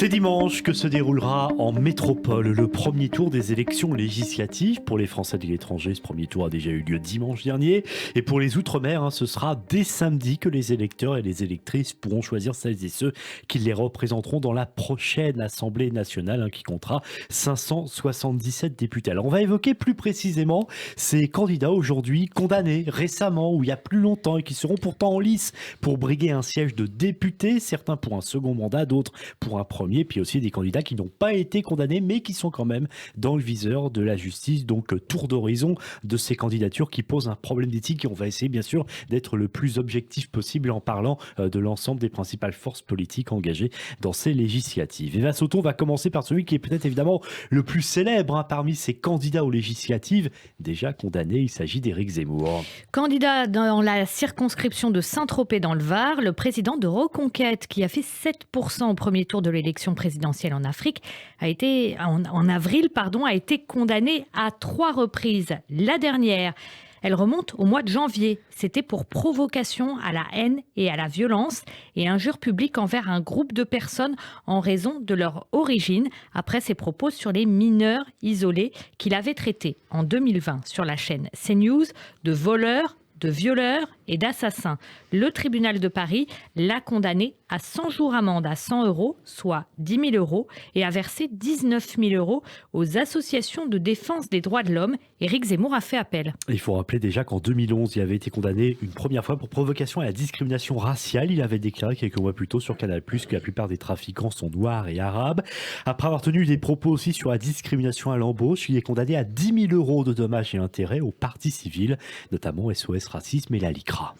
C'est dimanche que se déroulera en métropole le premier tour des élections législatives. Pour les Français de l'étranger, ce premier tour a déjà eu lieu dimanche dernier. Et pour les Outre-mer, ce sera dès samedi que les électeurs et les électrices pourront choisir celles et ceux qui les représenteront dans la prochaine Assemblée nationale qui comptera 577 députés. Alors on va évoquer plus précisément ces candidats aujourd'hui condamnés récemment ou il y a plus longtemps et qui seront pourtant en lice pour briguer un siège de député, certains pour un second mandat, d'autres pour un premier, puis aussi des candidats qui n'ont pas été condamnés mais qui sont quand même dans le viseur de la justice. Donc tour d'horizon de ces candidatures qui posent un problème d'éthique et on va essayer bien sûr d'être le plus objectif possible en parlant de l'ensemble des principales forces politiques engagées dans ces législatives. Eva Sauton va commencer par celui qui est peut-être évidemment le plus célèbre parmi ces candidats aux législatives déjà condamnés, il s'agit d'Éric Zemmour. Candidat dans la circonscription de Saint-Tropez dans le Var, le président de Reconquête, qui a fait 7% au premier tour de l'élection présidentielle en Afrique, en avril, a été condamné à 3 reprises. La dernière, elle remonte au mois de janvier. C'était pour provocation à la haine et à la violence et injure publique envers un groupe de personnes en raison de leur origine, après ses propos sur les mineurs isolés qu'il avait traités en 2020 sur la chaîne CNews de voleurs, de violeurs et d'assassins. Le tribunal de Paris l'a condamné à 100 jours amende à 100 €, soit 10 000 €, et a versé 19 000 € aux associations de défense des droits de l'homme. Éric Zemmour a fait appel. Il faut rappeler déjà qu'en 2011, il avait été condamné une première fois pour provocation à la discrimination raciale. Il avait déclaré quelques mois plus tôt sur Canal+ que la plupart des trafiquants sont noirs et arabes. Après avoir tenu des propos aussi sur la discrimination à l'embauche, il est condamné à 10 000 € de dommages et intérêts aux partis civils, notamment SOS Racisme et la LICRA.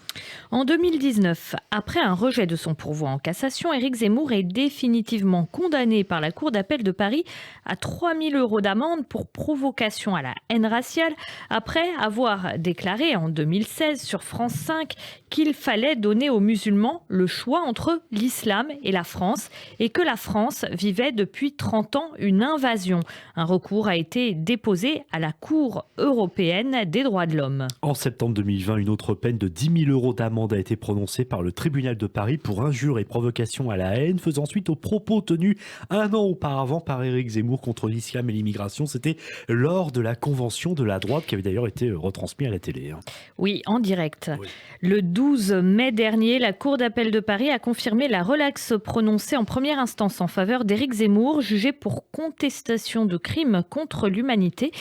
En 2019, après un rejet de son pourvoi en cassation, Éric Zemmour est définitivement condamné par la Cour d'appel de Paris à 3 000 € d'amende pour provocation à la haine raciale, après avoir déclaré en 2016 sur France 5 qu'il fallait donner aux musulmans le choix entre l'islam et la France et que la France vivait depuis 30 ans une invasion. Un recours a été déposé à la Cour européenne des droits de l'homme. En septembre 2020, une autre peine de 10 000 € d'amende a été prononcée par le tribunal de Paris pour injure et provocation à la haine, faisant suite aux propos tenus un an auparavant par Éric Zemmour contre l'islam et l'immigration. C'était lors de la convention de la droite qui avait d'ailleurs été retransmise à la télé. Oui, en direct. Oui. Le 12 mai dernier, la Cour d'appel de Paris a confirmé la relaxe prononcée en première instance en faveur d'Éric Zemmour, jugé pour contestation de crimes contre l'humanité.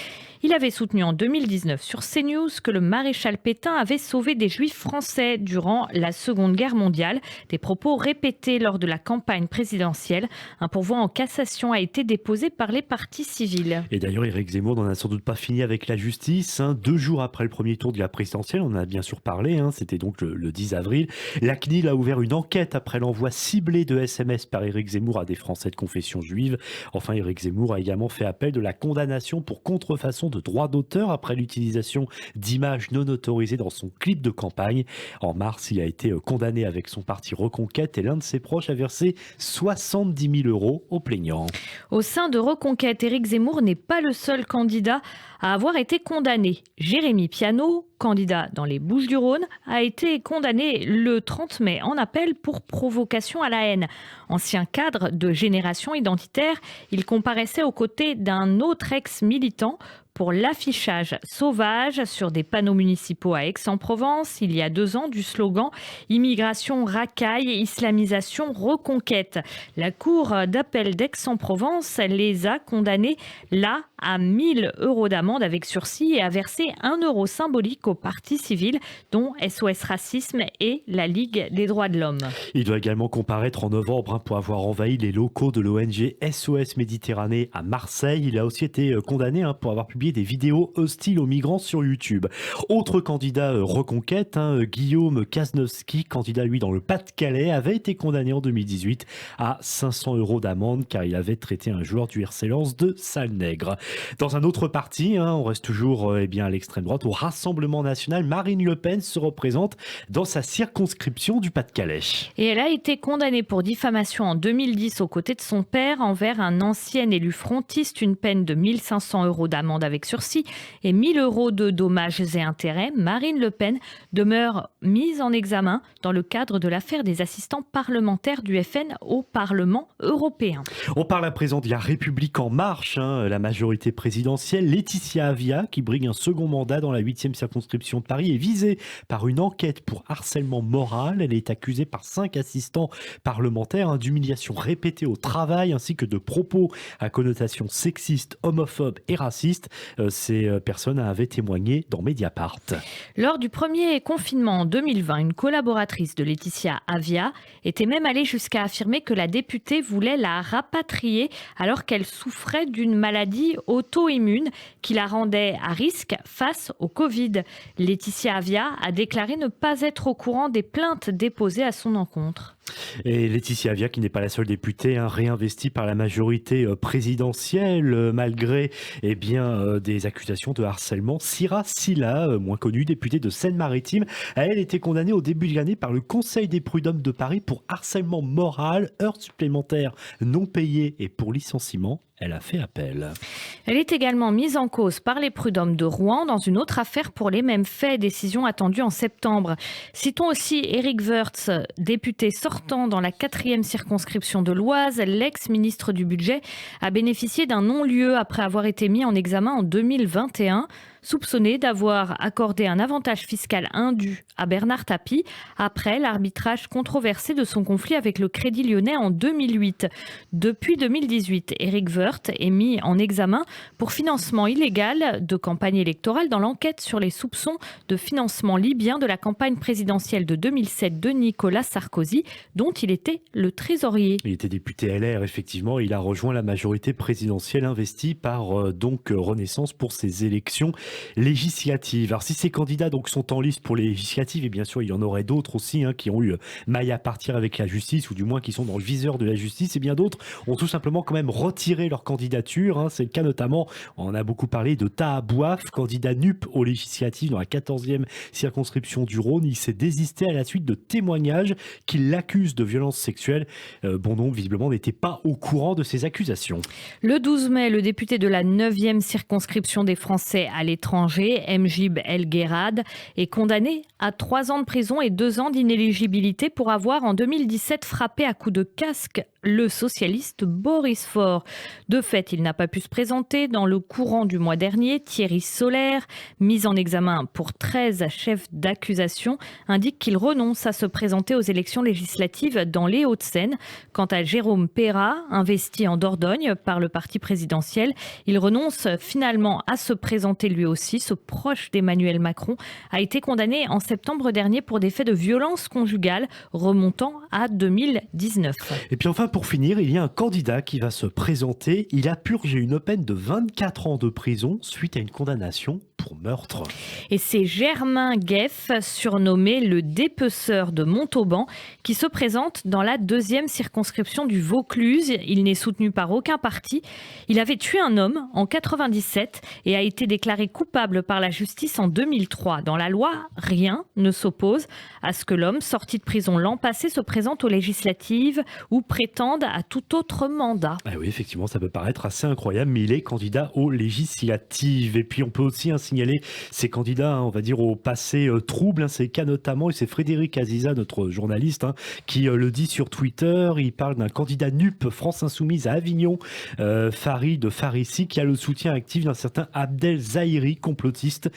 Il avait soutenu en 2019 sur CNews que le maréchal Pétain avait sauvé des juifs français durant la Seconde Guerre mondiale. Des propos répétés lors de la campagne présidentielle. Un pourvoi en cassation a été déposé par les partis civils. Et d'ailleurs, Éric Zemmour n'en a sans doute pas fini avec la justice. 2 jours après le premier tour de la présidentielle, on en a bien sûr parlé, c'était donc le 10 avril. La CNIL a ouvert une enquête après l'envoi ciblé de SMS par Éric Zemmour à des Français de confession juive. Enfin, Éric Zemmour a également fait appel de la condamnation pour contrefaçon de droits d'auteur après l'utilisation d'images non autorisées dans son clip de campagne. En mars, il a été condamné avec son parti Reconquête et l'un de ses proches a versé 70 000 € aux plaignants. Au sein de Reconquête, Éric Zemmour n'est pas le seul candidat à avoir été condamné. Jérémy Piano, candidat dans les Bouches-du-Rhône, a été condamné le 30 mai en appel pour provocation à la haine. Ancien cadre de Génération Identitaire, il comparaissait aux côtés d'un autre ex-militant pour l'affichage sauvage sur des panneaux municipaux à Aix-en-Provence il y a 2 ans du slogan « Immigration racaille, islamisation reconquête ». La Cour d'appel d'Aix-en-Provence les a condamnés là à 1 000 € d'amende avec sursis et a versé 1 € symbolique aux partis civils dont SOS Racisme et la Ligue des droits de l'homme. Il doit également comparaître en novembre pour avoir envahi les locaux de l'ONG SOS Méditerranée à Marseille. Il a aussi été condamné pour avoir publié des vidéos hostiles aux migrants sur YouTube. Autre candidat Reconquête, Guillaume Kaznowski, candidat lui dans le Pas-de-Calais, avait été condamné en 2018 à 500 € d'amende car il avait traité un joueur du RC Lens de sale nègre. Dans un autre parti, on reste toujours à l'extrême droite, au Rassemblement national, Marine Le Pen se représente dans sa circonscription du Pas-de-Calais. Et elle a été condamnée pour diffamation en 2010 aux côtés de son père envers un ancien élu frontiste, une peine de 1 500 € d'amende avec sursis et 1 000 € de dommages et intérêts. Marine Le Pen demeure mise en examen dans le cadre de l'affaire des assistants parlementaires du FN au Parlement européen. On parle à présent de la République en marche, la majorité présidentielle. Laetitia Avia, qui brigue un second mandat dans la 8e circonscription de Paris, est visée par une enquête pour harcèlement moral. Elle est accusée par 5 assistants parlementaires d'humiliation répétée au travail ainsi que de propos à connotation sexiste, homophobe et raciste. Ces personnes avaient témoigné dans Mediapart. Lors du premier confinement en 2020, une collaboratrice de Laetitia Avia était même allée jusqu'à affirmer que la députée voulait la rapatrier alors qu'elle souffrait d'une maladie auto-immune qui la rendait à risque face au Covid. Laetitia Avia a déclaré ne pas être au courant des plaintes déposées à son encontre. Et Laetitia Avia, qui n'est pas la seule députée réinvestie par la majorité présidentielle, malgré des accusations de harcèlement. Sira Silla, moins connue, députée de Seine-Maritime, elle était condamnée au début de l'année par le Conseil des prud'hommes de Paris pour harcèlement moral, heures supplémentaires non payées et pour licenciement. Elle a fait appel. Elle est également mise en cause par les prud'hommes de Rouen dans une autre affaire pour les mêmes faits, décision attendue en septembre. Citons aussi Éric Woerth, député sortant dans la 4e circonscription de l'Oise. L'ex-ministre du Budget a bénéficié d'un non-lieu après avoir été mis en examen en 2021. Soupçonné d'avoir accordé un avantage fiscal indu à Bernard Tapie après l'arbitrage controversé de son conflit avec le Crédit Lyonnais en 2008. Depuis 2018, Éric Woerth est mis en examen pour financement illégal de campagne électorale dans l'enquête sur les soupçons de financement libyen de la campagne présidentielle de 2007 de Nicolas Sarkozy, dont il était le trésorier. Il était député LR, effectivement. Il a rejoint la majorité présidentielle investie par Renaissance pour ces élections législatives. Alors si ces candidats sont en liste pour les législatives, et bien sûr il y en aurait d'autres aussi qui ont eu maille à partir avec la justice, ou du moins qui sont dans le viseur de la justice, et bien d'autres ont tout simplement quand même retiré leur candidature. C'est le cas notamment, on a beaucoup parlé de Taha Bouaf, candidat NUP aux législatives dans la 14e circonscription du Rhône. Il s'est désisté à la suite de témoignages qui l'accusent de violences sexuelles. Donc visiblement n'était pas au courant de ces accusations. Le 12 mai, le député de la 9e circonscription des Français à l'étranger, Mjib El Guerrad, est condamné à 3 ans de prison et 2 ans d'inéligibilité pour avoir en 2017 frappé à coups de casque le socialiste Boris Faure. De fait, il n'a pas pu se présenter dans le courant du mois dernier. Thierry Solaire, mis en examen pour 13 chefs d'accusation, indique qu'il renonce à se présenter aux élections législatives dans les Hauts-de-Seine. Quant à Jérôme Perra, investi en Dordogne par le parti présidentiel, il renonce finalement à se présenter lui aussi. Ce proche d'Emmanuel Macron a été condamné en septembre dernier pour des faits de violence conjugale remontant à 2019. Et puis enfin, pour finir, il y a un candidat qui va se présenter. Il a purgé une peine de 24 ans de prison suite à une condamnation pour meurtre. Et c'est Germain Gueff, surnommé le dépeceur de Montauban, qui se présente dans la 2e circonscription du Vaucluse. Il n'est soutenu par aucun parti. Il avait tué un homme en 97 et a été déclaré coupable par la justice en 2003. Dans la loi, rien ne s'oppose à ce que l'homme, sorti de prison l'an passé, se présente aux législatives ou prétende à tout autre mandat. Ah oui, effectivement, ça peut paraître assez incroyable, mais il est candidat aux législatives. Et puis on peut aussi signaler ces candidats, on va dire, au passé trouble. C'est le cas notamment, et c'est Frédéric Aziza, notre journaliste, qui le dit sur Twitter. Il parle d'un candidat NUP France Insoumise à Avignon, Farid Farissi, qui a le soutien actif d'un certain Abdel Zahiri, complotiste,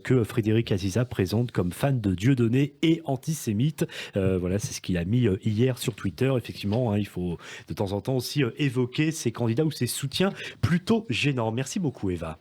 que Frédéric Aziza présente comme fan de Dieudonné et antisémite. Voilà, c'est ce qu'il a mis hier sur Twitter. Effectivement, il faut de temps en temps aussi évoquer ces candidats ou ces soutiens plutôt gênants. Merci beaucoup, Eva.